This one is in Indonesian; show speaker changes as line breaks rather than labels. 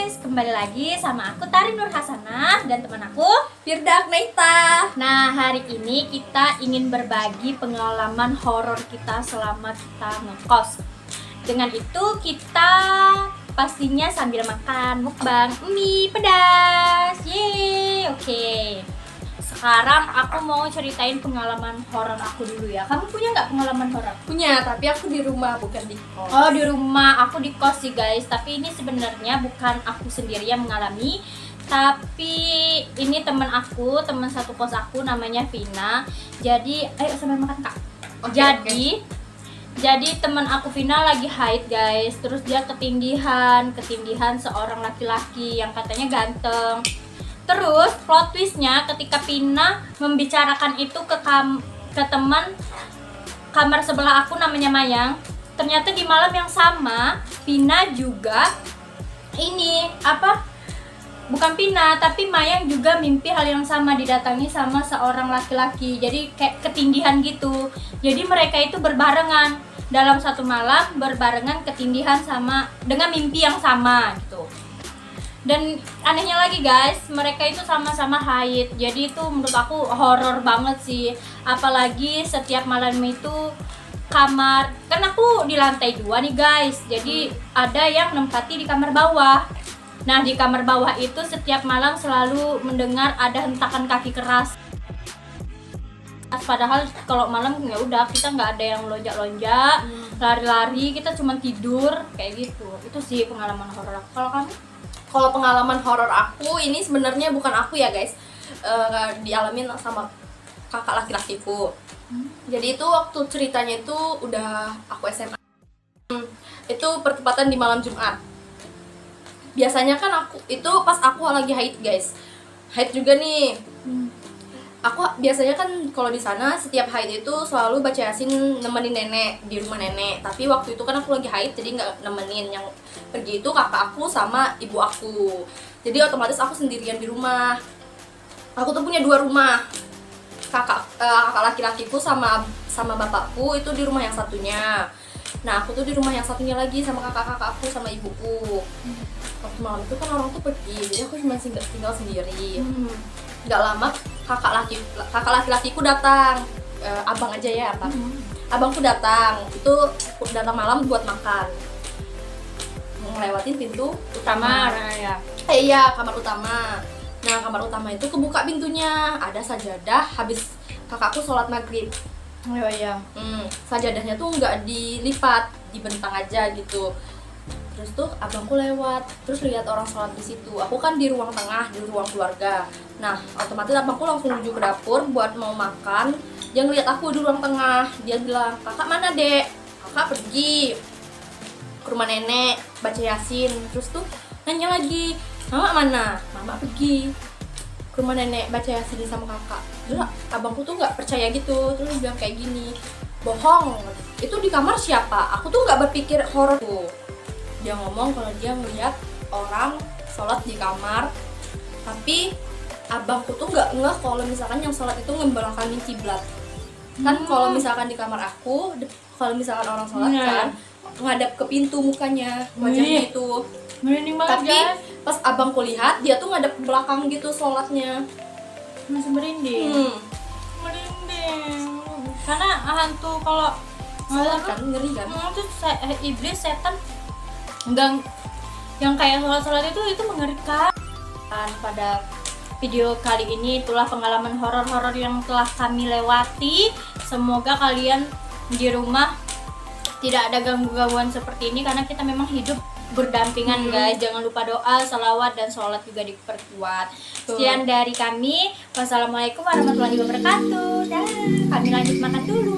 guys, kembali lagi sama aku Tari Nur Hasanah dan teman aku
Firda Agneita.
Nah, hari ini kita ingin berbagi pengalaman horor kita selama kita ngekos. Dengan itu kita pastinya sambil makan mukbang mie pedas. Yeay, oke. Sekarang aku mau ceritain pengalaman horor aku dulu ya. Kamu punya nggak pengalaman horor?
Punya, tapi aku di rumah bukan di kos.
Oh, di rumah. Aku di kos sih guys. Tapi ini sebenarnya bukan aku sendiri yang mengalami, tapi ini teman aku, teman satu kos aku namanya Vina. Jadi, ayo sambil makan kak. Jadi teman aku Vina lagi haid guys. Terus dia ketindihan seorang laki-laki yang katanya ganteng. Terus plot twistnya ketika Vina membicarakan itu ke teman kamar sebelah aku namanya Mayang, ternyata di malam yang sama Vina juga bukan Vina tapi Mayang juga mimpi hal yang sama, didatangi sama seorang laki-laki. Jadi kayak ketindihan gitu. Jadi mereka itu berbarengan dalam satu malam, berbarengan ketindihan dengan mimpi yang sama gitu. Dan anehnya lagi guys, mereka itu sama-sama haid. Jadi itu menurut aku horor banget sih. Apalagi setiap malam itu kamar, kan aku di lantai 2 nih guys. Jadi ada yang nempati di kamar bawah. Nah, di kamar bawah itu setiap malam selalu mendengar ada hentakan kaki keras. Padahal kalau malam ya udah, kita nggak ada yang lonjak-lonjak, lari-lari, kita cuma tidur kayak gitu. Itu sih pengalaman horor aku. Kalau kamu?
Kalau pengalaman horor aku ini sebenarnya bukan aku ya guys, dialamin sama kakak laki-lakiku. Jadi itu waktu ceritanya itu udah aku SMA. Itu pertepatan di malam Jumat. Biasanya kan itu pas aku lagi haid guys, haid juga nih. Aku biasanya kan kalau di sana setiap haid itu selalu baca yasin nemenin nenek di rumah nenek. Tapi waktu itu kan aku lagi haid jadi nggak nemenin, yang pergi itu kakak aku sama ibu aku. Jadi otomatis aku sendirian di rumah. Aku tuh punya 2 rumah. Kakak laki-lakiku sama bapakku itu di rumah yang satunya. Nah aku tuh di rumah yang satunya lagi sama kakak aku sama ibuku. Waktu malam itu kan orang tuh pergi, jadi aku cuma tinggal sendiri. Nggak lama kakak laki-lakiku datang, abang aja ya abang. Abangku datang, itu datang malam buat makan. Ngelewatin pintu utama. Iya, kamar utama. Nah, kamar utama itu kebuka pintunya, ada sajadah habis kakakku sholat maghrib.
Oh iya.
Sajadahnya tuh nggak dilipat, dibentang aja gitu. Terus tuh abangku lewat, terus lihat orang sholat di situ. Aku kan di ruang tengah, di ruang keluarga. Nah, otomatis abangku langsung menuju ke dapur buat mau makan. Dia ngeliat aku di ruang tengah. Dia bilang, "Kakak mana, Dek?" "Kakak pergi ke rumah nenek baca yasin." Terus tuh nanya lagi, "Mama mana?" "Mama pergi ke rumah nenek baca yasin sama kakak." Terus abangku tuh nggak percaya gitu. Terus dia bilang kayak gini, "Bohong, itu di kamar siapa?" Aku tuh nggak berpikir horor tuh. Dia ngomong kalau dia ngeliat orang sholat di kamar, tapi abangku tuh nggak ngeh kalau misalkan yang sholat itu ngebelakangin kiblat. Kan kalau misalkan di kamar aku, kalau misalkan orang sholat kan ngadap ke pintu mukanya, wajahnya itu. Tapi pas abangku lihat, dia tuh ngadap ke belakang gitu sholatnya.
Masih merinding. Karena hantu kalau
Sholat kan ngeri kan?
Itu iblis, setan enggak, yang kayak sholat itu mengerikan. Pada video kali ini itulah pengalaman horor-horor yang telah kami lewati. Semoga kalian di rumah tidak ada gangguan seperti ini, karena kita memang hidup berdampingan guys. Jangan lupa doa, salawat, dan sholat juga diperkuat. Sekian dari kami. Wassalamualaikum warahmatullahi wabarakatuh. Dah, kami lanjut makan dulu.